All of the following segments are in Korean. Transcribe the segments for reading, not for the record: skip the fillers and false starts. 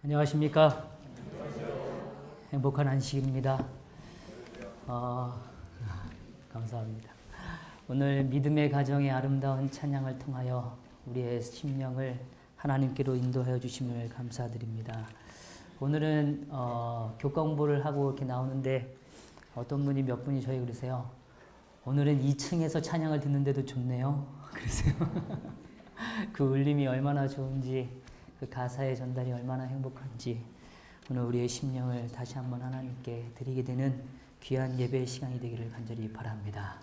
안녕하십니까? 행복한 안식입니다. 감사합니다. 오늘 믿음의 가정의 아름다운 찬양을 통하여 우리의 심령을 하나님께로 인도하여 주심을 감사드립니다. 오늘은 교과 공부를 하고 이렇게 나오는데 어떤 분이 몇 분이 저희 그러세요. 오늘은 2층에서 찬양을 듣는데도 좋네요. 그러세요. 그 울림이 얼마나 좋은지, 그 가사의 전달이 얼마나 행복한지 오늘 우리의 심령을 다시 한번 하나님께 드리게 되는 귀한 예배의 시간이 되기를 간절히 바랍니다.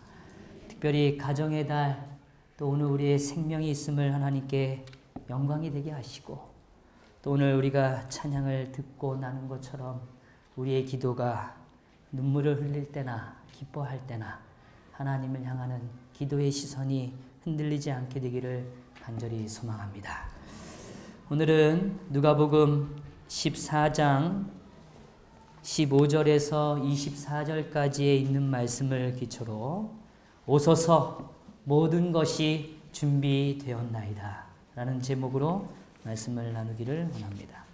특별히 가정의 달, 또 오늘 우리의 생명이 있음을 하나님께 영광이 되게 하시고, 또 오늘 우리가 찬양을 듣고 나는 것처럼 우리의 기도가 눈물을 흘릴 때나 기뻐할 때나 하나님을 향하는 기도의 시선이 흔들리지 않게 되기를 간절히 소망합니다. 오늘은 누가복음 14장 15절에서 24절까지에 있는 말씀을 기초로 오소서 모든 것이 준비되었나이다 라는 제목으로 말씀을 나누기를 원합니다.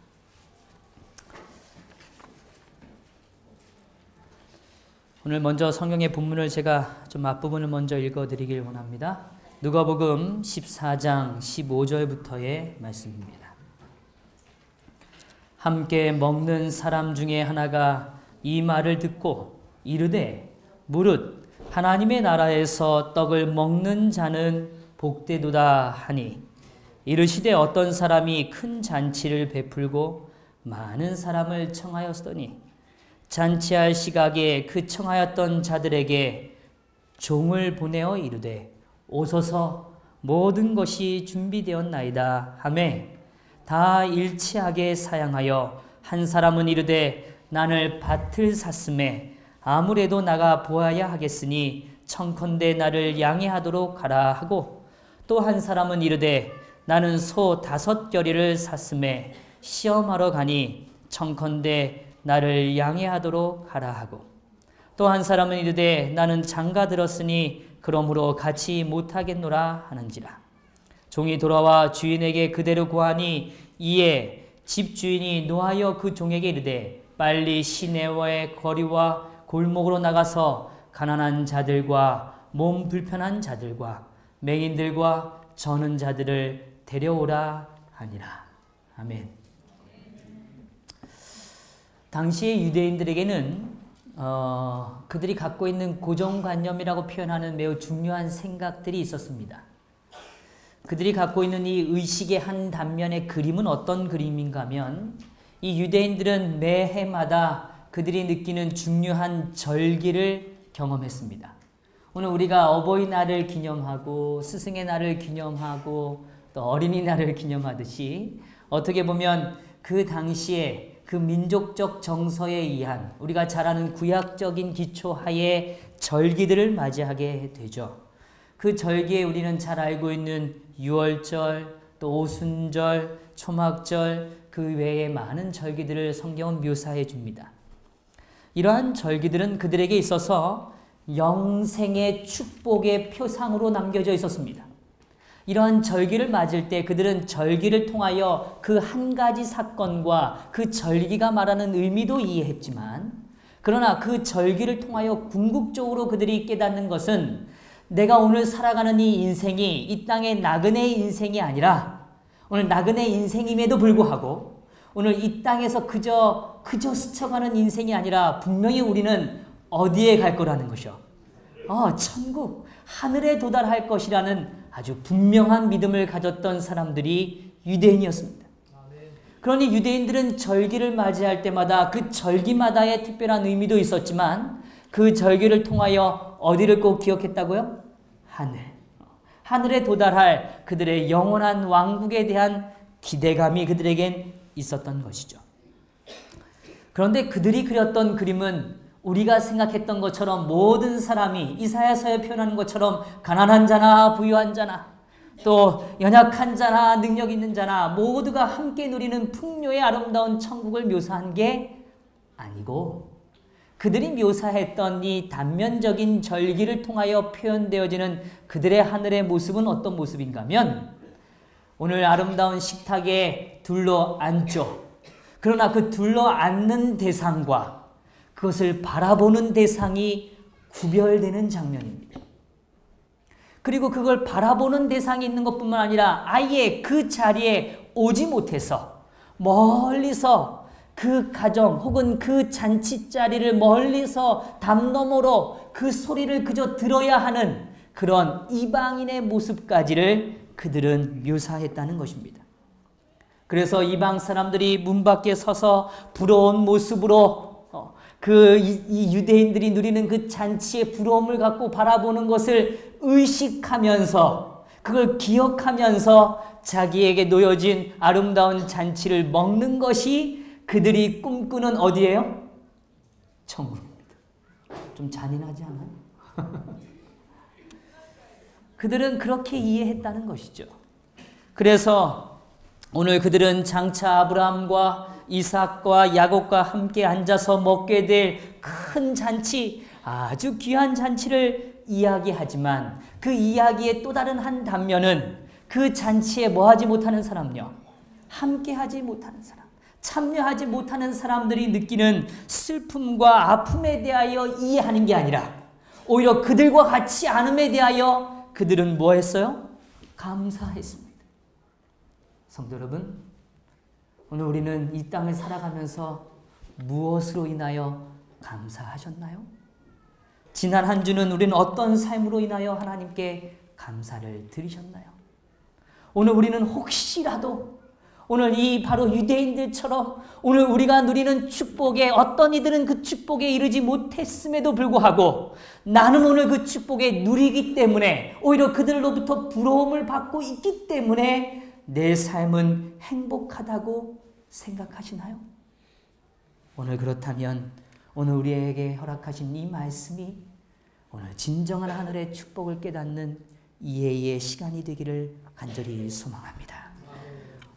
오늘 먼저 성경의 본문을 제가 좀 앞부분을 먼저 읽어드리길 원합니다. 누가복음 14장 15절부터의 말씀입니다. 함께 먹는 사람 중에 하나가 이 말을 듣고 이르되 무릇 하나님의 나라에서 떡을 먹는 자는 복되도다 하니, 이르시되 어떤 사람이 큰 잔치를 베풀고 많은 사람을 청하였더니 잔치할 시각에 그 청하였던 자들에게 종을 보내어 이르되 오소서 모든 것이 준비되었나이다 하매 다 일치하게 사양하여 한 사람은 이르되 나를 밭을 샀음에 아무래도 나가 보아야 하겠으니 청컨대 나를 양해하도록 하라 하고, 또 한 사람은 이르되 나는 소 5겨리를 샀음에 시험하러 가니 청컨대 나를 양해하도록 하라 하고, 또 한 사람은 이르되 나는 장가 들었으니 그러므로 같이 못하겠노라 하는지라. 종이 돌아와 주인에게 그대로 고하니 이에 집주인이 노하여 그 종에게 이르되 빨리 시내와의 거리와 골목으로 나가서 가난한 자들과 몸 불편한 자들과 맹인들과 저는 자들을 데려오라 하니라. 아멘. 당시의 유대인들에게는 그들이 갖고 있는 고정관념이라고 표현하는 매우 중요한 생각들이 있었습니다. 그들이 갖고 있는 이 의식의 한 단면의 그림은 어떤 그림인가 하면, 이 유대인들은 매해마다 그들이 느끼는 중요한 절기를 경험했습니다. 오늘 우리가 어버이날을 기념하고 스승의 날을 기념하고 또 어린이날을 기념하듯이, 어떻게 보면 그 당시에 그 민족적 정서에 의한 우리가 잘 아는 구약적인 기초하에 절기들을 맞이하게 되죠. 그 절기에 우리는 잘 알고 있는 유월절, 또 오순절, 초막절, 그 외에 많은 절기들을 성경은 묘사해 줍니다. 이러한 절기들은 그들에게 있어서 영생의 축복의 표상으로 남겨져 있었습니다. 이러한 절기를 맞을 때 그들은 절기를 통하여 그 한 가지 사건과 그 절기가 말하는 의미도 이해했지만, 그러나 그 절기를 통하여 궁극적으로 그들이 깨닫는 것은 내가 오늘 살아가는 이 인생이 이 땅의 나그네의 인생이 아니라, 오늘 나그네의 인생임에도 불구하고 오늘 이 땅에서 그저 스쳐가는 인생이 아니라 분명히 우리는 어디에 갈 거라는 것이요. 천국, 하늘에 도달할 것이라는 아주 분명한 믿음을 가졌던 사람들이 유대인이었습니다. 그러니 유대인들은 절기를 맞이할 때마다 그 절기마다의 특별한 의미도 있었지만, 그 절기를 통하여 어디를 꼭 기억했다고요? 하늘. 하늘에 도달할 그들의 영원한 왕국에 대한 기대감이 그들에겐 있었던 것이죠. 그런데 그들이 그렸던 그림은 우리가 생각했던 것처럼 모든 사람이 이사야서에 표현하는 것처럼 가난한 자나 부유한 자나 또 연약한 자나 능력 있는 자나 모두가 함께 누리는 풍요의 아름다운 천국을 묘사한 게 아니고, 그들이 묘사했던 이 단면적인 절기를 통하여 표현되어지는 그들의 하늘의 모습은 어떤 모습인가 하면, 오늘 아름다운 식탁에 둘러 앉죠. 그러나 그 둘러앉는 대상과 그것을 바라보는 대상이 구별되는 장면입니다. 그리고 그걸 바라보는 대상이 있는 것뿐만 아니라 아예 그 자리에 오지 못해서 멀리서 그 가정 혹은 그 잔치 자리를 멀리서 담 너머로 그 소리를 그저 들어야 하는 그런 이방인의 모습까지를 그들은 묘사했다는 것입니다. 그래서 이방 사람들이 문 밖에 서서 부러운 모습으로 이 유대인들이 누리는 그 잔치의 부러움을 갖고 바라보는 것을 의식하면서 그걸 기억하면서 자기에게 놓여진 아름다운 잔치를 먹는 것이 그들이 꿈꾸는 어디예요? 천국입니다. 좀 잔인하지 않아요? 그들은 그렇게 이해했다는 것이죠. 그래서 오늘 그들은 장차 아브라함과 이삭과 야곱과 함께 앉아서 먹게 될 큰 잔치, 아주 귀한 잔치를 이야기하지만 그 이야기의 또 다른 한 단면은 그 잔치에 뭐하지 못하는 사람요? 함께하지 못하는 사람, 참여하지 못하는 사람들이 느끼는 슬픔과 아픔에 대하여 이해하는 게 아니라 오히려 그들과 같이 않음에 대하여 그들은 뭐 했어요? 감사했습니다. 성도 여러분, 오늘 우리는 이 땅을 살아가면서 무엇으로 인하여 감사하셨나요? 지난 한 주는 우리는 어떤 삶으로 인하여 하나님께 감사를 드리셨나요? 오늘 우리는 혹시라도 오늘 이 바로 유대인들처럼 오늘 우리가 누리는 축복에 어떤 이들은 그 축복에 이르지 못했음에도 불구하고 나는 오늘 그 축복에 누리기 때문에 오히려 그들로부터 부러움을 받고 있기 때문에 내 삶은 행복하다고 생각하시나요? 오늘 그렇다면 오늘 우리에게 허락하신 이 말씀이 오늘 진정한 하늘의 축복을 깨닫는 이해의 시간이 되기를 간절히 소망합니다.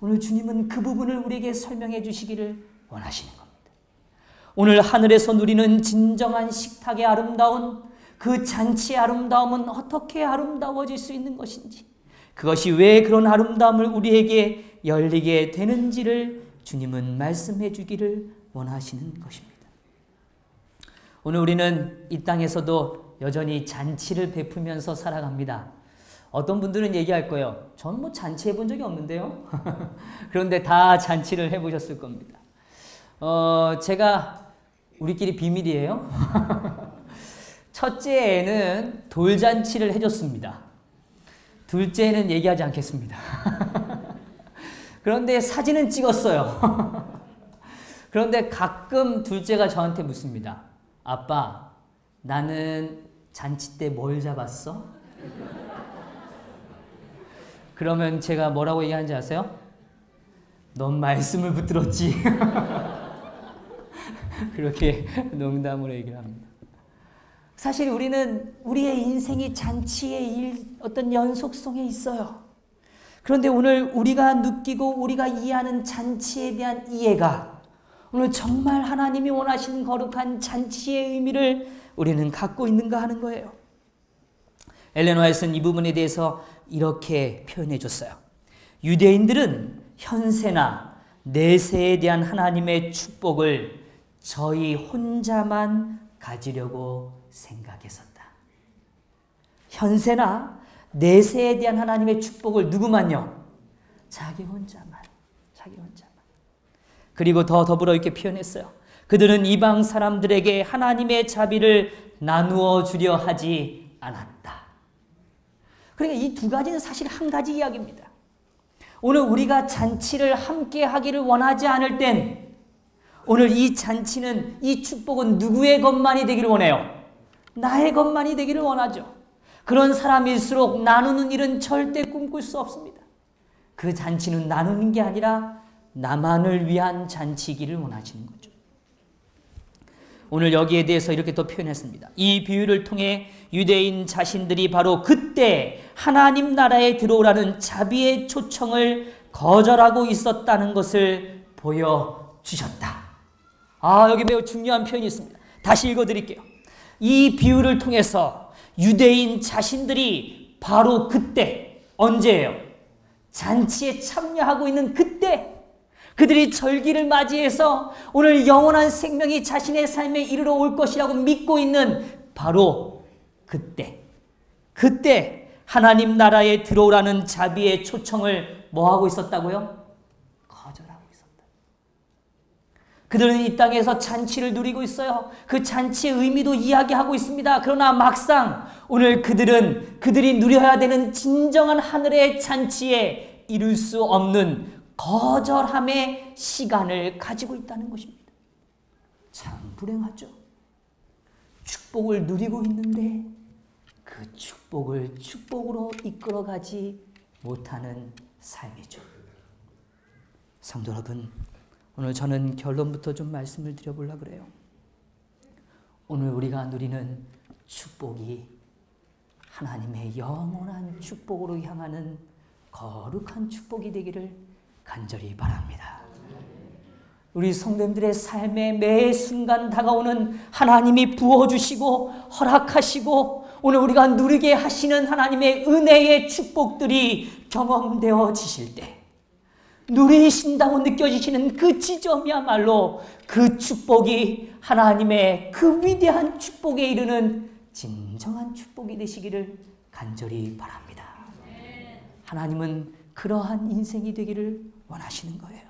오늘 주님은 그 부분을 우리에게 설명해 주시기를 원하시는 겁니다. 오늘 하늘에서 누리는 진정한 식탁의 아름다운 그 잔치의 아름다움은 어떻게 아름다워질 수 있는 것인지, 그것이 왜 그런 아름다움을 우리에게 열리게 되는지를 주님은 말씀해 주기를 원하시는 것입니다. 오늘 우리는 이 땅에서도 여전히 잔치를 베푸면서 살아갑니다. 어떤 분들은 얘기할 거예요. 저는 뭐 잔치 해본 적이 없는데요. 그런데 다 잔치를 해보셨을 겁니다. 제가 우리끼리 비밀이에요. 첫째 애는 돌잔치를 해줬습니다. 둘째 애는 얘기하지 않겠습니다. 그런데 사진은 찍었어요. 그런데 가끔 둘째가 저한테 묻습니다. 아빠, 나는 잔치 때 뭘 잡았어? 그러면 제가 뭐라고 얘기하는지 아세요? 넌 말씀을 붙들었지. 그렇게 농담으로 얘기를 합니다. 사실 우리는 우리의 인생이 잔치의 어떤 연속성에 있어요. 그런데 오늘 우리가 느끼고 우리가 이해하는 잔치에 대한 이해가 오늘 정말 하나님이 원하시는 거룩한 잔치의 의미를 우리는 갖고 있는가 하는 거예요. 엘렌 화이트는 이 부분에 대해서 이렇게 표현해 줬어요. 유대인들은 현세나 내세에 대한 하나님의 축복을 저희 혼자만 가지려고 생각했었다. 현세나 내세에 대한 하나님의 축복을 누구만요? 자기 혼자만. 그리고 더 더불어 이렇게 표현했어요. 그들은 이방 사람들에게 하나님의 자비를 나누어 주려 하지 않았다. 그러니까 이 두 가지는 사실 한 가지 이야기입니다. 오늘 우리가 잔치를 함께 하기를 원하지 않을 땐 오늘 이 잔치는, 이 축복은 누구의 것만이 되기를 원해요? 나의 것만이 되기를 원하죠. 그런 사람일수록 나누는 일은 절대 꿈꿀 수 없습니다. 그 잔치는 나누는 게 아니라 나만을 위한 잔치이기를 원하시는 거죠. 오늘 여기에 대해서 이렇게 또 표현했습니다. 이 비유를 통해 유대인 자신들이 바로 그때 하나님 나라에 들어오라는 자비의 초청을 거절하고 있었다는 것을 보여주셨다. 여기 매우 중요한 표현이 있습니다. 다시 읽어드릴게요. 이 비유를 통해서 유대인 자신들이 바로 그때, 언제예요? 잔치에 참여하고 있는 그때, 그들이 절기를 맞이해서 오늘 영원한 생명이 자신의 삶에 이르러 올 것이라고 믿고 있는 바로 그때 하나님 나라에 들어오라는 자비의 초청을 뭐하고 있었다고요? 거절하고 있었다. 그들은 이 땅에서 잔치를 누리고 있어요. 그 잔치의 의미도 이야기하고 있습니다. 그러나 막상 오늘 그들이 누려야 되는 진정한 하늘의 잔치에 이룰 수 없는 거절함의 시간을 가지고 있다는 것입니다. 참 불행하죠. 축복을 누리고 있는데 그 축복을 축복으로 이끌어가지 못하는 삶이죠. 성도 여러분, 오늘 저는 결론부터 좀 말씀을 드려보려고 그래요. 오늘 우리가 누리는 축복이 하나님의 영원한 축복으로 향하는 거룩한 축복이 되기를 간절히 바랍니다. 우리 성도님들의 삶의 매 순간 다가오는 하나님이 부어주시고 허락하시고 오늘 우리가 누리게 하시는 하나님의 은혜의 축복들이 경험되어지실 때 누리신다고 느껴지시는 그 지점이야말로 그 축복이 하나님의 그 위대한 축복에 이르는 진정한 축복이 되시기를 간절히 바랍니다. 하나님은 그러한 인생이 되기를 원하시는 거예요.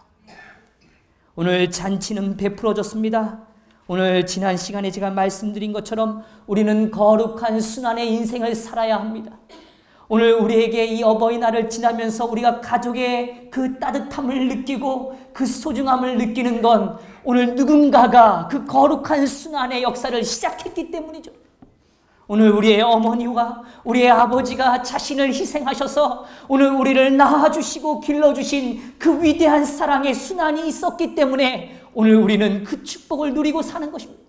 오늘 잔치는 베풀어졌습니다. 오늘 지난 시간에 제가 말씀드린 것처럼 우리는 거룩한 순환의 인생을 살아야 합니다. 오늘 우리에게 이 어버이날을 지나면서 우리가 가족의 그 따뜻함을 느끼고 그 소중함을 느끼는 건 오늘 누군가가 그 거룩한 순환의 역사를 시작했기 때문이죠. 오늘 우리의 어머니와 우리의 아버지가 자신을 희생하셔서 오늘 우리를 낳아주시고 길러주신 그 위대한 사랑의 순환이 있었기 때문에 오늘 우리는 그 축복을 누리고 사는 것입니다.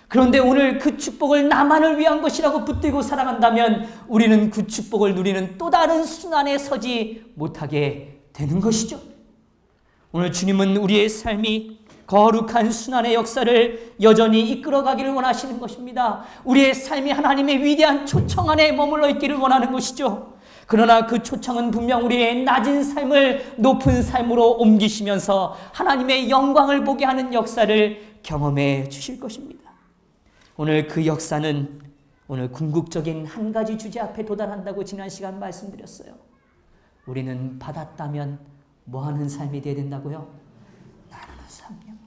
그런데 오늘 그 축복을 나만을 위한 것이라고 붙들고 살아간다면 우리는 그 축복을 누리는 또 다른 순환에 서지 못하게 되는 것이죠. 오늘 주님은 우리의 삶이 거룩한 순환의 역사를 여전히 이끌어가기를 원하시는 것입니다. 우리의 삶이 하나님의 위대한 초청 안에 머물러 있기를 원하는 것이죠. 그러나 그 초청은 분명 우리의 낮은 삶을 높은 삶으로 옮기시면서 하나님의 영광을 보게 하는 역사를 경험해 주실 것입니다. 오늘 그 역사는 오늘 궁극적인 한 가지 주제 앞에 도달한다고 지난 시간 말씀드렸어요. 우리는 받았다면 뭐하는 삶이 되어야 된다고요? 나누는 삶이요.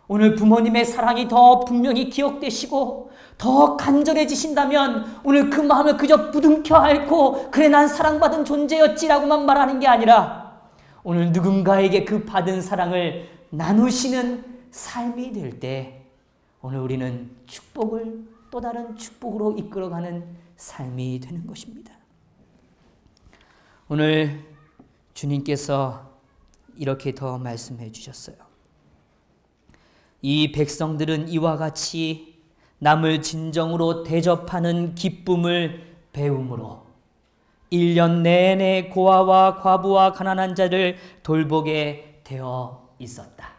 오늘 부모님의 사랑이 더 분명히 기억되시고 더 간절해지신다면 오늘 그 마음을 그저 부둥켜 앓고 그래 난 사랑받은 존재였지라고만 말하는 게 아니라 오늘 누군가에게 그 받은 사랑을 나누시는 삶이 될 때 오늘 우리는 축복을 또 다른 축복으로 이끌어가는 삶이 되는 것입니다. 오늘 주님께서 이렇게 더 말씀해 주셨어요. 이 백성들은 이와 같이 남을 진정으로 대접하는 기쁨을 배움으로 1년 내내 고아와 과부와 가난한 자를 돌보게 되어 있었다.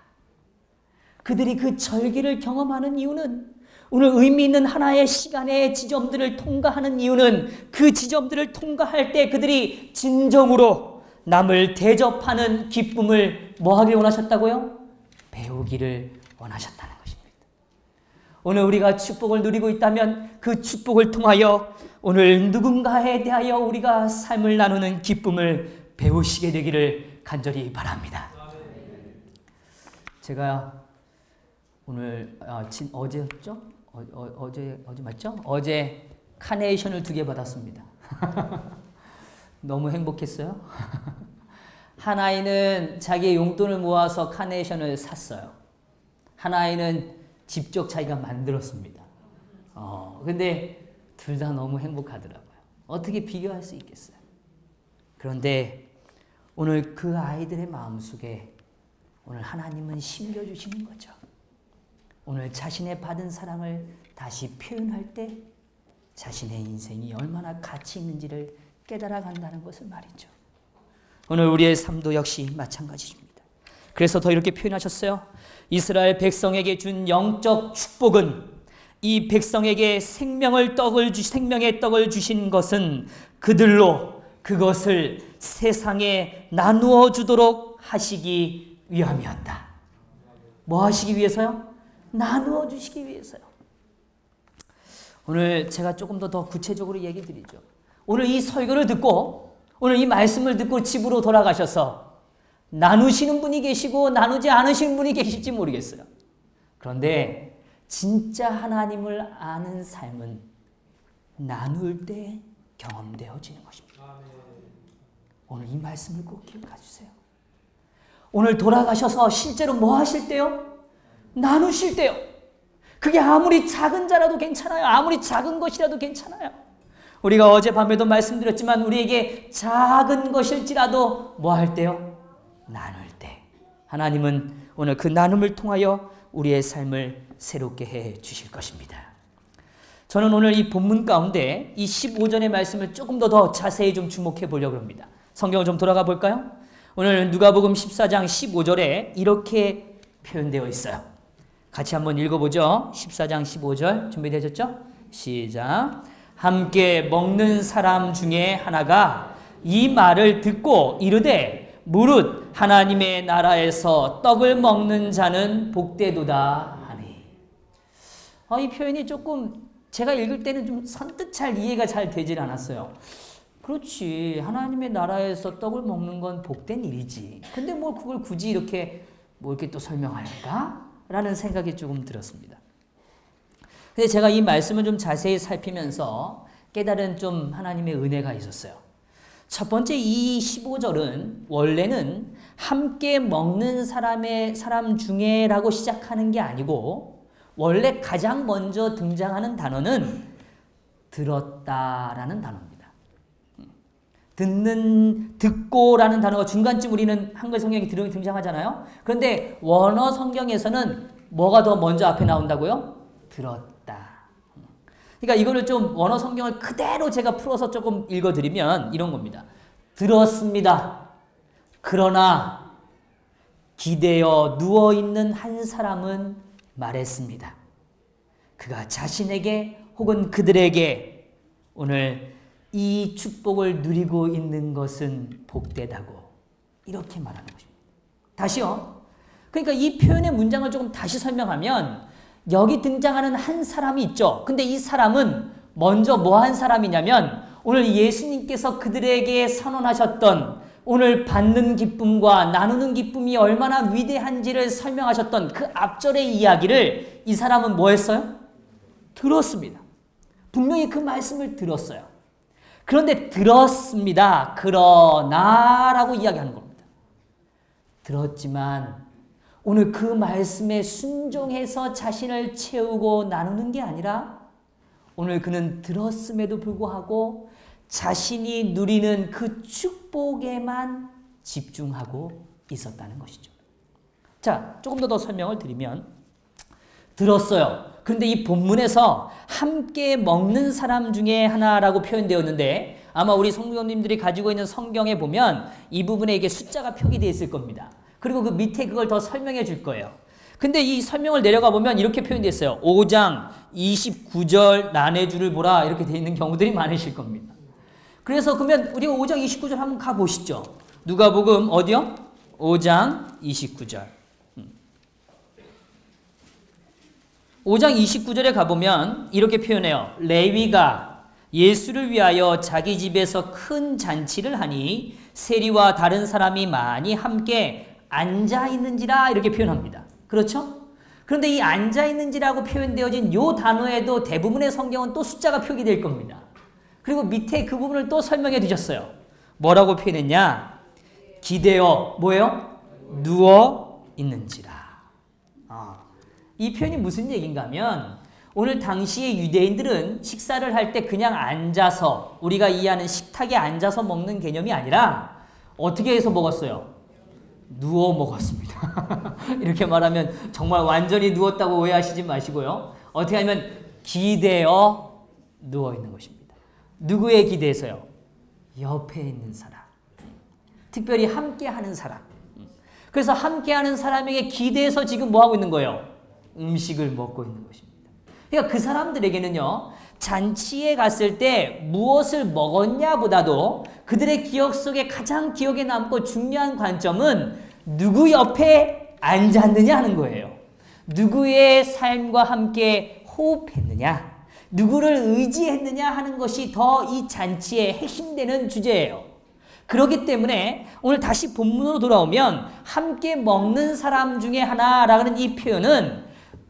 그들이 그 절기를 경험하는 이유는 오늘 의미 있는 하나의 시간의 지점들을 통과하는 이유는 그 지점들을 통과할 때 그들이 진정으로 남을 대접하는 기쁨을 뭐 하길 원하셨다고요? 배우기를 원하셨다는 것입니다. 오늘 우리가 축복을 누리고 있다면 그 축복을 통하여 오늘 누군가에 대하여 우리가 삶을 나누는 기쁨을 배우시게 되기를 간절히 바랍니다. 제가 오늘 어제였죠? 어제 맞죠? 어제 카네이션을 2개 받았습니다. 너무 행복했어요. 한 아이는 자기의 용돈을 모아서 카네이션을 샀어요. 한 아이는 직접 자기가 만들었습니다. 근데 둘 다 너무 행복하더라고요. 어떻게 비교할 수 있겠어요? 그런데 오늘 그 아이들의 마음속에 오늘 하나님은 심겨주시는 거죠. 오늘 자신의 받은 사랑을 다시 표현할 때 자신의 인생이 얼마나 가치 있는지를 깨달아 간다는 것을 말이죠. 오늘 우리의 삶도 역시 마찬가지입니다. 그래서 더 이렇게 표현하셨어요. 이스라엘 백성에게 준 영적 축복은 이 백성에게 생명의 떡을 주신 것은 그들로 그것을 세상에 나누어 주도록 하시기 위함이었다. 뭐 하시기 위해서요? 나누어 주시기 위해서요. 오늘 제가 조금 더 구체적으로 얘기 드리죠. 오늘 이 설교를 듣고 오늘 이 말씀을 듣고 집으로 돌아가셔서 나누시는 분이 계시고 나누지 않으시는 분이 계실지 모르겠어요. 그런데 진짜 하나님을 아는 삶은 나눌 때 경험되어지는 것입니다. 오늘 이 말씀을 꼭 기억해 주세요. 오늘 돌아가셔서 실제로 뭐 하실 때요? 나누실 때요. 그게 아무리 작은 자라도 괜찮아요. 아무리 작은 것이라도 괜찮아요. 우리가 어젯밤에도 말씀드렸지만 우리에게 작은 것일지라도 뭐 할 때요? 나눌 때. 하나님은 오늘 그 나눔을 통하여 우리의 삶을 새롭게 해 주실 것입니다. 저는 오늘 이 본문 가운데 이 15절의 말씀을 조금 더 자세히 좀 주목해 보려고 합니다. 성경을 좀 돌아가 볼까요? 오늘 누가복음 14장 15절에 이렇게 표현되어 있어요. 같이 한번 읽어보죠. 14장 15절 준비되셨죠? 시작. 함께 먹는 사람 중에 하나가 이 말을 듣고 이르되 무릇 하나님의 나라에서 떡을 먹는 자는 복되도다 하니. 이 표현이 조금 제가 읽을 때는 좀 선뜻 잘 이해가 잘 되질 않았어요. 그렇지, 하나님의 나라에서 떡을 먹는 건 복된 일이지. 근데 뭐 그걸 굳이 이렇게 또 설명할까? 라는 생각이 조금 들었습니다. 근데 제가 이 말씀을 좀 자세히 살피면서 깨달은 좀 하나님의 은혜가 있었어요. 첫 번째 이 15절은 원래는 함께 먹는 사람 중에라고 시작하는 게 아니고 원래 가장 먼저 등장하는 단어는 들었다라는 단어입니다. 듣고라는 단어가 중간쯤 우리는 한글 성경에 등장하잖아요. 그런데 원어 성경에서는 뭐가 더 먼저 앞에 나온다고요? 들었다. 그러니까 이거를 좀 원어 성경을 그대로 제가 풀어서 조금 읽어드리면 이런 겁니다. 들었습니다. 그러나 기대어 누워있는 한 사람은 말했습니다. 그가 자신에게 혹은 그들에게 오늘 이 축복을 누리고 있는 것은 복되다고 이렇게 말하는 것입니다. 다시요. 그러니까 이 표현의 문장을 조금 다시 설명하면 여기 등장하는 한 사람이 있죠. 근데 이 사람은 먼저 뭐 한 사람이냐면 오늘 예수님께서 그들에게 선언하셨던 오늘 받는 기쁨과 나누는 기쁨이 얼마나 위대한지를 설명하셨던 그 앞절의 이야기를 이 사람은 뭐 했어요? 들었습니다. 분명히 그 말씀을 들었어요. 그런데 들었습니다. 그러나 라고 이야기하는 겁니다. 들었지만 오늘 그 말씀에 순종해서 자신을 채우고 나누는 게 아니라 오늘 그는 들었음에도 불구하고 자신이 누리는 그 축복에만 집중하고 있었다는 것이죠. 자, 조금 더 설명을 드리면 들었어요. 그런데 이 본문에서 함께 먹는 사람 중에 하나라고 표현되었는데 아마 우리 성도님들이 가지고 있는 성경에 보면 이 부분에 이게 숫자가 표기되어 있을 겁니다. 그리고 그 밑에 그걸 더 설명해 줄 거예요. 근데 이 설명을 내려가 보면 이렇게 표현되어 있어요. 5장 29절 나뇌주를 보라 이렇게 되어 있는 경우들이 많으실 겁니다. 그래서 그러면 우리가 5장 29절 한번 가보시죠. 누가복음 어디요? 5장 29절. 5장 29절에 가보면 이렇게 표현해요. 레위가 예수를 위하여 자기 집에서 큰 잔치를 하니 세리와 다른 사람이 많이 함께 앉아있는지라 이렇게 표현합니다. 그렇죠? 그런데 이 앉아있는지라고 표현되어진 이 단어에도 대부분의 성경은 또 숫자가 표기될 겁니다. 그리고 밑에 그 부분을 또 설명해 주셨어요. 뭐라고 표현했냐? 기대어 뭐예요? 누워있는지라. 이 표현이 무슨 얘기인가 하면 오늘 당시의 유대인들은 식사를 할 때 그냥 앉아서 우리가 이해하는 식탁에 앉아서 먹는 개념이 아니라 어떻게 해서 먹었어요? 누워 먹었습니다. 이렇게 말하면 정말 완전히 누웠다고 오해하시지 마시고요. 어떻게 하면 기대어 누워 있는 것입니다. 누구에 기대서요? 옆에 있는 사람. 특별히 함께하는 사람. 그래서 함께하는 사람에게 기대서 지금 뭐 하고 있는 거예요? 음식을 먹고 있는 것입니다. 그러니까 그 사람들에게는요, 잔치에 갔을 때 무엇을 먹었냐보다도 그들의 기억 속에 가장 기억에 남고 중요한 관점은 누구 옆에 앉았느냐 하는 거예요. 누구의 삶과 함께 호흡했느냐, 누구를 의지했느냐 하는 것이 더 이 잔치의 핵심되는 주제예요. 그렇기 때문에 오늘 다시 본문으로 돌아오면 함께 먹는 사람 중에 하나라는 이 표현은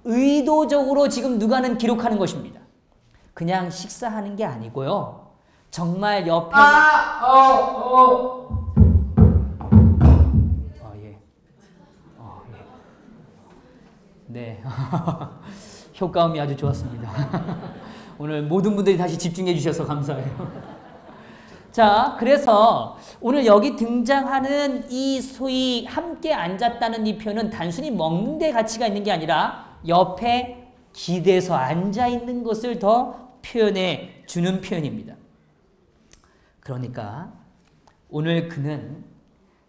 의도적으로 지금 누가는 기록하는 것입니다. 그냥 식사하는 게 아니고요. 정말 옆에 예. 네. 효과음이 아주 좋았습니다. 오늘 모든 분들이 다시 집중해 주셔서 감사해요. 자, 그래서 오늘 여기 등장하는 이 소위 함께 앉았다는 이 표현은 단순히 먹는 데 가치가 있는 게 아니라 옆에 기대서 앉아 있는 것을 더 표현해 주는 표현입니다. 그러니까 오늘 그는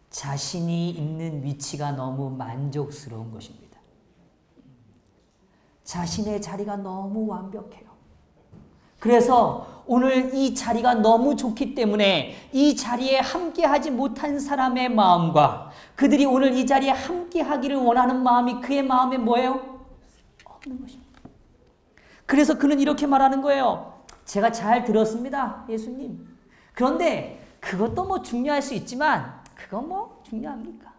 자신이 있는 위치가 너무 만족스러운 것입니다. 자신의 자리가 너무 완벽해요. 그래서 오늘 이 자리가 너무 좋기 때문에 이 자리에 함께하지 못한 사람의 마음과 그들이 오늘 이 자리에 함께하기를 원하는 마음이 그의 마음에 뭐예요? 없는 것입니다. 그래서 그는 이렇게 말하는 거예요. 제가 잘 들었습니다, 예수님. 그런데 그것도 뭐 중요할 수 있지만 그건 뭐 중요합니까?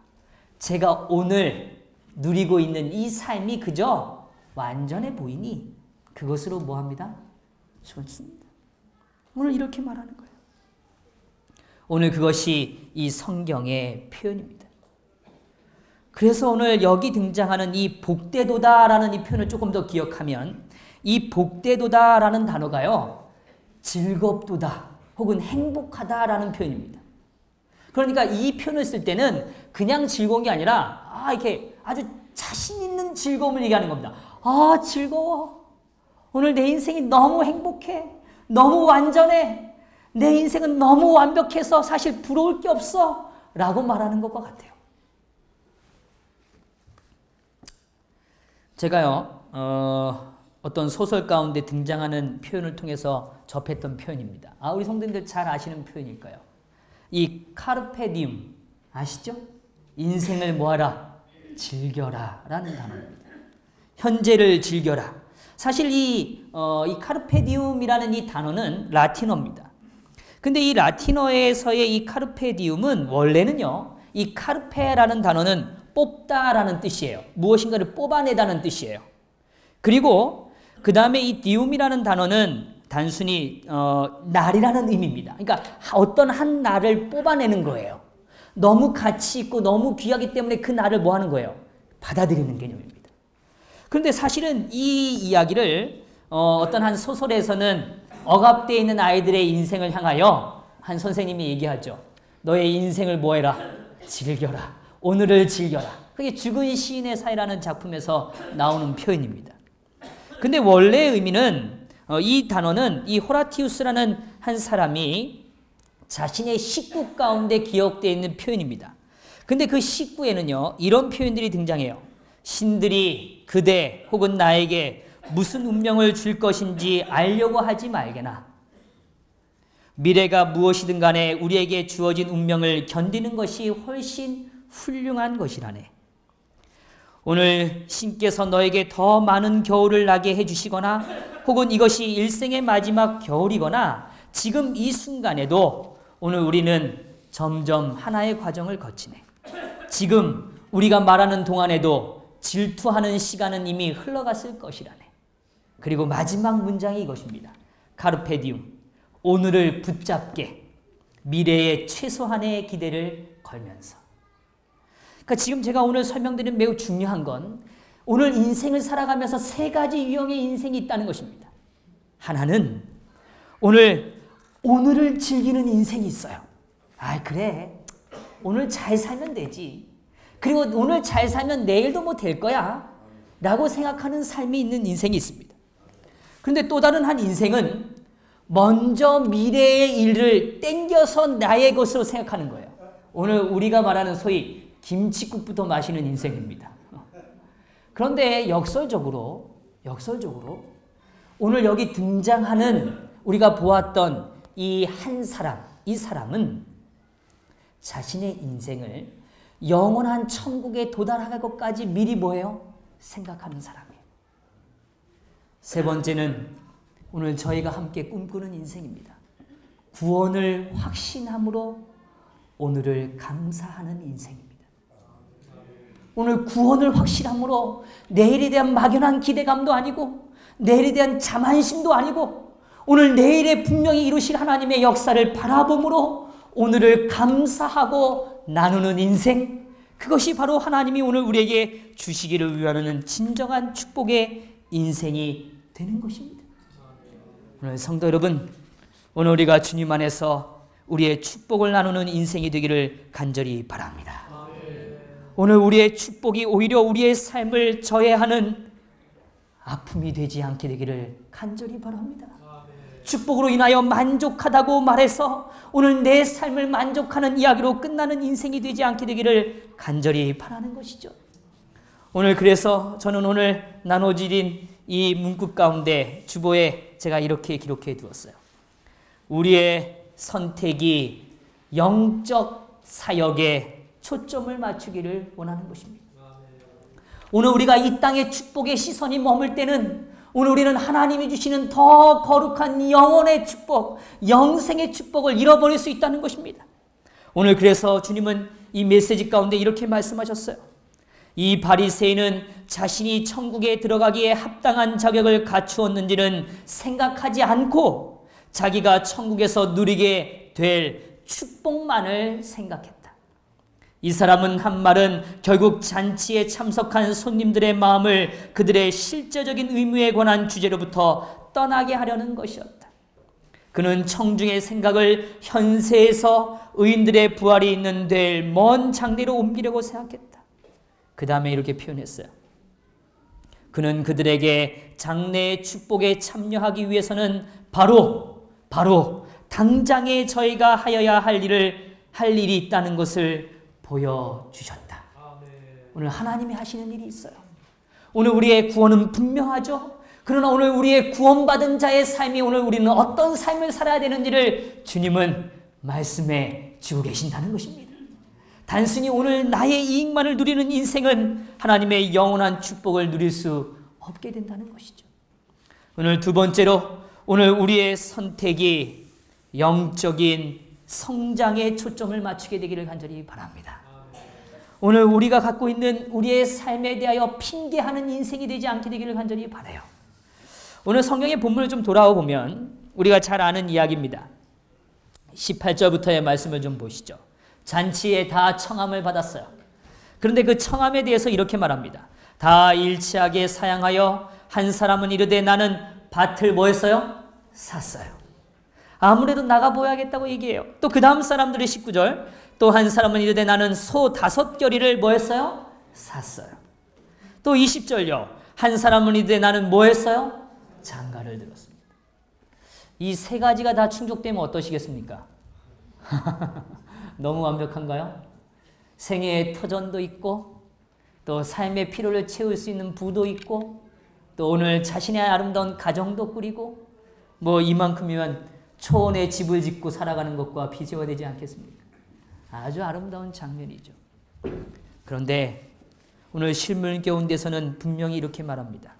제가 오늘 누리고 있는 이 삶이 그저 완전해 보이니 그것으로 뭐 합니다? 좋습니다. 오늘 이렇게 말하는 거예요. 오늘 그것이 이 성경의 표현입니다. 그래서 오늘 여기 등장하는 이 복되도다라는 이 표현을 조금 더 기억하면 이 복되도다라는 단어가요, 즐겁도다 혹은 행복하다라는 표현입니다. 그러니까 이 표현을 쓸 때는 그냥 즐거운 게 아니라 이렇게 아주 자신 있는 즐거움을 얘기하는 겁니다. 즐거워. 오늘 내 인생이 너무 행복해. 너무 완전해. 내 인생은 너무 완벽해서 사실 부러울 게 없어. 라고 말하는 것과 같아요. 제가요, 어떤 소설 가운데 등장하는 표현을 통해서 접했던 표현입니다. 우리 성도님들 잘 아시는 표현일까요? 이 카르페 디움 아시죠? 인생을 뭐하라? 즐겨라 라는 단어입니다. 현재를 즐겨라. 사실 이 카르페 디움이라는 이 단어는 라틴어입니다. 근데 이 라틴어에서의 이 카르페 디움은 원래는요, 이 카르페라는 단어는 뽑다라는 뜻이에요. 무엇인가를 뽑아내다는 뜻이에요. 그리고 그 다음에 이 디움이라는 단어는 단순히 날이라는 의미입니다. 그러니까 어떤 한 날을 뽑아내는 거예요. 너무 가치 있고 너무 귀하기 때문에 그 날을 뭐 하는 거예요? 받아들이는 개념입니다. 그런데 사실은 이 이야기를 어떤 한 소설에서는 억압되어 있는 아이들의 인생을 향하여 한 선생님이 얘기하죠. 너의 인생을 뭐 해라? 즐겨라. 오늘을 즐겨라. 그게 죽은 시인의 사회라는 작품에서 나오는 표현입니다. 근데 원래의 의미는 이 단어는 이 호라티우스라는 한 사람이 자신의 식구 가운데 기억되어 있는 표현입니다. 근데 그 식구에는요, 이런 표현들이 등장해요. 신들이 그대 혹은 나에게 무슨 운명을 줄 것인지 알려고 하지 말게나. 미래가 무엇이든 간에 우리에게 주어진 운명을 견디는 것이 훨씬 훌륭한 것이라네. 오늘 신께서 너에게 더 많은 겨울을 나게 해주시거나 혹은 이것이 일생의 마지막 겨울이거나 지금 이 순간에도 오늘 우리는 점점 하나의 과정을 거치네. 지금 우리가 말하는 동안에도 질투하는 시간은 이미 흘러갔을 것이라네. 그리고 마지막 문장이 이것입니다. 카르페 디움. 오늘을 붙잡게 미래의 최소한의 기대를 걸면서. 그러니까 지금 제가 오늘 설명드린 매우 중요한 건 오늘 인생을 살아가면서 세 가지 유형의 인생이 있다는 것입니다. 하나는 오늘을 즐기는 인생이 있어요. 그래. 오늘 잘 살면 되지. 그리고 오늘 잘 살면 내일도 뭐 될 거야. 라고 생각하는 삶이 있는 인생이 있습니다. 그런데 또 다른 한 인생은 먼저 미래의 일을 땡겨서 나의 것으로 생각하는 거예요. 오늘 우리가 말하는 소위 김칫국부터 마시는 인생입니다. 그런데 역설적으로 오늘 여기 등장하는 우리가 보았던 이 사람은 자신의 인생을 영원한 천국에 도달할 것까지 미리 뭐예요? 생각하는 사람이에요. 세 번째는 오늘 저희가 함께 꿈꾸는 인생입니다. 구원을 확신함으로 오늘을 감사하는 인생입니다. 오늘 구원을 확신함으로 내일에 대한 막연한 기대감도 아니고 내일에 대한 자만심도 아니고 오늘 내일에 분명히 이루실 하나님의 역사를 바라봄으로 오늘을 감사하고 나누는 인생, 그것이 바로 하나님이 오늘 우리에게 주시기를 위하는 진정한 축복의 인생이 되는 것입니다. 오늘 성도 여러분, 오늘 우리가 주님 안에서 우리의 축복을 나누는 인생이 되기를 간절히 바랍니다. 오늘 우리의 축복이 오히려 우리의 삶을 저해하는 아픔이 되지 않게 되기를 간절히 바랍니다. 축복으로 인하여 만족하다고 말해서 오늘 내 삶을 만족하는 이야기로 끝나는 인생이 되지 않게 되기를 간절히 바라는 것이죠. 오늘 그래서 저는 오늘 나눠드린 이 문구 가운데 주보에 제가 이렇게 기록해 두었어요. 우리의 선택이 영적 사역에 초점을 맞추기를 원하는 것입니다. 오늘 우리가 이 땅의 축복의 시선이 머물 때는 오늘 우리는 하나님이 주시는 더 거룩한 영혼의 축복, 영생의 축복을 잃어버릴 수 있다는 것입니다. 오늘 그래서 주님은 이 메시지 가운데 이렇게 말씀하셨어요. 이 바리새인은 자신이 천국에 들어가기에 합당한 자격을 갖추었는지는 생각하지 않고 자기가 천국에서 누리게 될 축복만을 생각했다. 이 사람은 한 말은 결국 잔치에 참석한 손님들의 마음을 그들의 실제적인 의무에 관한 주제로부터 떠나게 하려는 것이었다. 그는 청중의 생각을 현세에서 의인들의 부활이 있는 될 먼 장래로 옮기려고 생각했다. 그 다음에 이렇게 표현했어요. 그는 그들에게 장래의 축복에 참여하기 위해서는 바로 당장에 저희가 하여야 할 일이 있다는 것을 보여주셨다. 오늘 하나님이 하시는 일이 있어요. 오늘 우리의 구원은 분명하죠. 그러나 오늘 우리의 구원받은 자의 삶이 오늘 우리는 어떤 삶을 살아야 되는지를 주님은 말씀해 주고 계신다는 것입니다. 단순히 오늘 나의 이익만을 누리는 인생은 하나님의 영원한 축복을 누릴 수 없게 된다는 것이죠. 오늘 두 번째로 오늘 우리의 선택이 영적인 성장에 초점을 맞추게 되기를 간절히 바랍니다. 오늘 우리가 갖고 있는 우리의 삶에 대하여 핑계하는 인생이 되지 않게 되기를 간절히 바라요. 오늘 성경의 본문을 좀 돌아와 보면 우리가 잘 아는 이야기입니다. 18절부터의 말씀을 좀 보시죠. 잔치에 다 청함을 받았어요. 그런데 그 청함에 대해서 이렇게 말합니다. 다 일치하게 사양하여 한 사람은 이르되 나는 밭을 뭐 했어요? 샀어요. 아무래도 나가보야겠다고 얘기해요. 또 그 다음 사람들이 19절 또 한 사람은 이르되 나는 소 5겨리를 뭐 했어요? 샀어요. 또 20절요. 한 사람은 이르되 나는 뭐 했어요? 장가를 들었습니다. 이 세 가지가 다 충족되면 어떠시겠습니까? 너무 완벽한가요? 생애의 터전도 있고 또 삶의 피로를 채울 수 있는 부도 있고 또 오늘 자신의 아름다운 가정도 꾸리고 뭐 이만큼이면 초원에 집을 짓고 살아가는 것과 비교가 되지 않겠습니까? 아주 아름다운 장면이죠. 그런데 오늘 실물 가운데서는 분명히 이렇게 말합니다.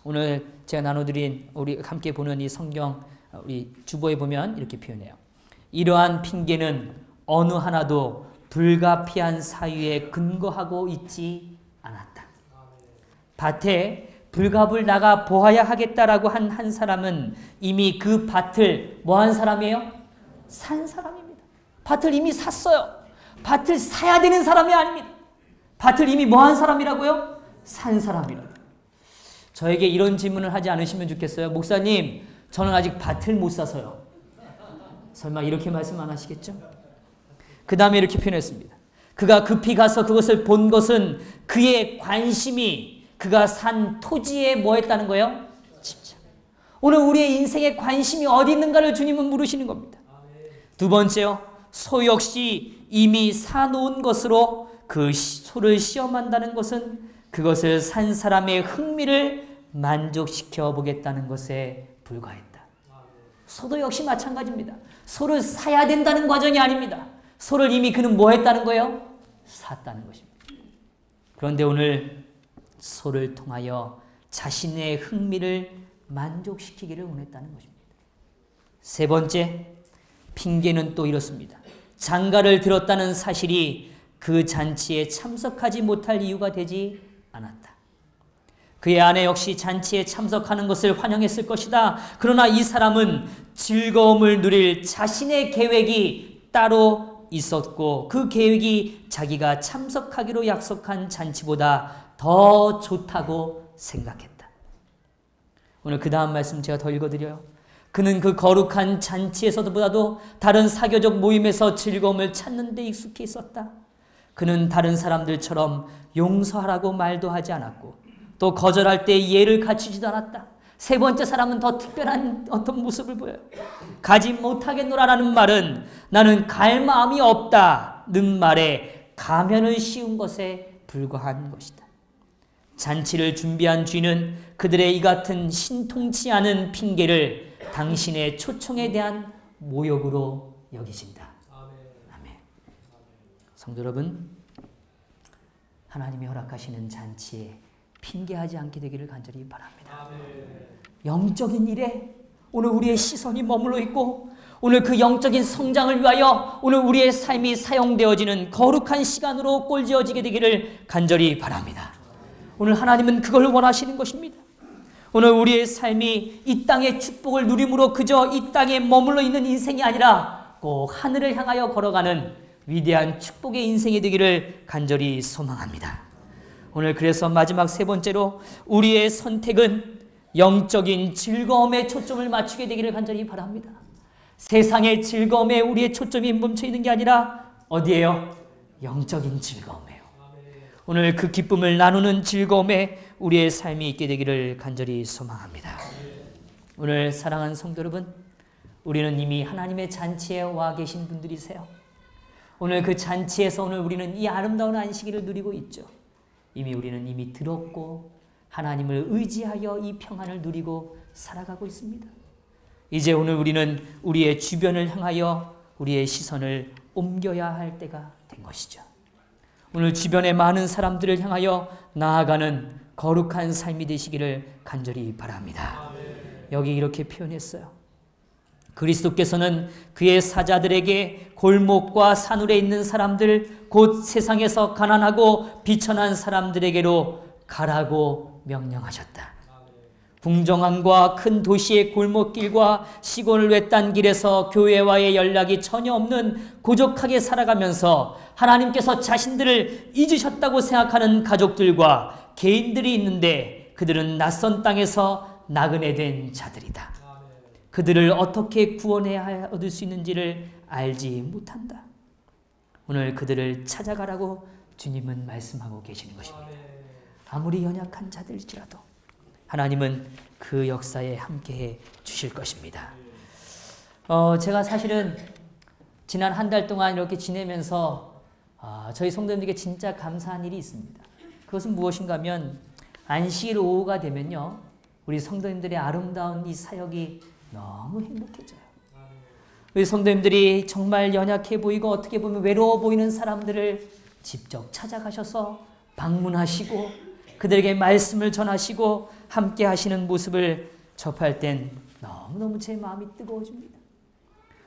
오늘 제가 나눠드린 우리 함께 보는 이 성경 우리 주보에 보면 이렇게 표현해요. 이러한 핑계는 어느 하나도 불가피한 사유에 근거하고 있지 않았다. 밭에 불갑을 나가 보아야 하겠다라고 한 사람은 이미 그 밭을 뭐 한 사람이에요? 산 사람입니다. 밭을 이미 샀어요. 밭을 사야 되는 사람이 아닙니다. 밭을 이미 뭐 한 사람이라고요? 산 사람이라고. 저에게 이런 질문을 하지 않으시면 좋겠어요. 목사님, 저는 아직 밭을 못 사서요. 설마 이렇게 말씀 안 하시겠죠? 그 다음에 이렇게 표현했습니다. 그가 급히 가서 그것을 본 것은 그의 관심이 그가 산 토지에 뭐 했다는 거예요? 집착. 오늘 우리의 인생의 관심이 어디 있는가를 주님은 물으시는 겁니다. 두 번째요. 소 역시 이미 사놓은 것으로 그 소를 시험한다는 것은 그것을 산 사람의 흥미를 만족시켜 보겠다는 것에 불과했다. 소도 역시 마찬가지입니다. 소를 사야 된다는 과정이 아닙니다. 소를 이미 그는 뭐 했다는 거예요? 샀다는 것입니다. 그런데 오늘 소를 통하여 자신의 흥미를 만족시키기를 원했다는 것입니다. 세 번째, 핑계는 또 이렇습니다. 장가를 들었다는 사실이 그 잔치에 참석하지 못할 이유가 되지 않았다. 그의 아내 역시 잔치에 참석하는 것을 환영했을 것이다. 그러나 이 사람은 즐거움을 누릴 자신의 계획이 따로 있었고 그 계획이 자기가 참석하기로 약속한 잔치보다 더 좋다고 생각했다. 오늘 그 다음 말씀 제가 더 읽어드려요. 그는 그 거룩한 잔치에서보다도 다른 사교적 모임에서 즐거움을 찾는 데 익숙해 있었다. 그는 다른 사람들처럼 용서하라고 말도 하지 않았고 또 거절할 때 예를 갖추지도 않았다. 세 번째 사람은 더 특별한 어떤 모습을 보여요. 가지 못하겠노라라는 말은 나는 갈 마음이 없다는 말에 가면을 씌운 것에 불과한 것이다. 잔치를 준비한 주인은 그들의 이 같은 신통치 않은 핑계를 당신의 초청에 대한 모욕으로 여기신다. 아멘. 성도 여러분, 하나님이 허락하시는 잔치에 핑계하지 않게 되기를 간절히 바랍니다. 영적인 일에 오늘 우리의 시선이 머물러 있고 오늘 그 영적인 성장을 위하여 오늘 우리의 삶이 사용되어지는 거룩한 시간으로 꼴지어지게 되기를 간절히 바랍니다. 오늘 하나님은 그걸 원하시는 것입니다. 오늘 우리의 삶이 이 땅의 축복을 누림으로 그저 이 땅에 머물러 있는 인생이 아니라 꼭 하늘을 향하여 걸어가는 위대한 축복의 인생이 되기를 간절히 소망합니다. 오늘 그래서 마지막 세 번째로 우리의 선택은 영적인 즐거움에 초점을 맞추게 되기를 간절히 바랍니다. 세상의 즐거움에 우리의 초점이 멈춰 있는 게 아니라 어디예요? 영적인 즐거움이에요. 오늘 그 기쁨을 나누는 즐거움에 우리의 삶이 있게 되기를 간절히 소망합니다. 오늘 사랑하는 성도 여러분, 우리는 이미 하나님의 잔치에 와 계신 분들이세요. 오늘 그 잔치에서 오늘 우리는 이 아름다운 안식일을 누리고 있죠. 우리는 이미 들었고 하나님을 의지하여 이 평안을 누리고 살아가고 있습니다. 이제 오늘 우리는 우리의 주변을 향하여 우리의 시선을 옮겨야 할 때가 된 것이죠. 오늘 주변의 많은 사람들을 향하여 나아가는 거룩한 삶이 되시기를 간절히 바랍니다. 여기 이렇게 표현했어요. 그리스도께서는 그의 사자들에게 골목과 산울에 있는 사람들, 곧 세상에서 가난하고 비천한 사람들에게로 가라고 명령하셨다. 궁정함과 큰 도시의 골목길과 시골 외딴 길에서 교회와의 연락이 전혀 없는 고족하게 살아가면서 하나님께서 자신들을 잊으셨다고 생각하는 가족들과 개인들이 있는데 그들은 낯선 땅에서 나그네 된 자들이다. 그들을 어떻게 구원해야 얻을 수 있는지를 알지 못한다. 오늘 그들을 찾아가라고 주님은 말씀하고 계시는 것입니다. 아무리 연약한 자들일지라도 하나님은 그 역사에 함께해 주실 것입니다. 제가 사실은 지난 한 달 동안 이렇게 지내면서 저희 성도님들에게 진짜 감사한 일이 있습니다. 그것은 무엇인가 하면 안식일 오후가 되면요, 우리 성도님들의 아름다운 이 사역이 너무 행복해져요. 우리 성도님들이 정말 연약해 보이고 어떻게 보면 외로워 보이는 사람들을 직접 찾아가셔서 방문하시고 그들에게 말씀을 전하시고 함께 하시는 모습을 접할 땐 너무너무 제 마음이 뜨거워집니다.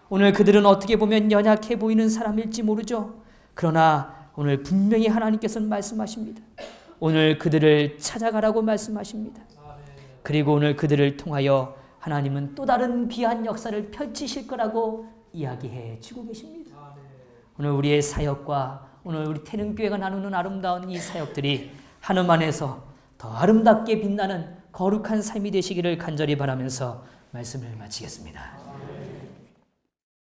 오늘 그들은 어떻게 보면 연약해 보이는 사람일지 모르죠. 그러나 오늘 분명히 하나님께서는 말씀하십니다. 오늘 그들을 찾아가라고 말씀하십니다. 그리고 오늘 그들을 통하여 하나님은 또 다른 귀한 역사를 펼치실 거라고 이야기해 주고 계십니다. 오늘 우리의 사역과 오늘 우리 태능교회가 나누는 아름다운 이 사역들이 하늘 안에서 더 아름답게 빛나는 거룩한 삶이 되시기를 간절히 바라면서 말씀을 마치겠습니다.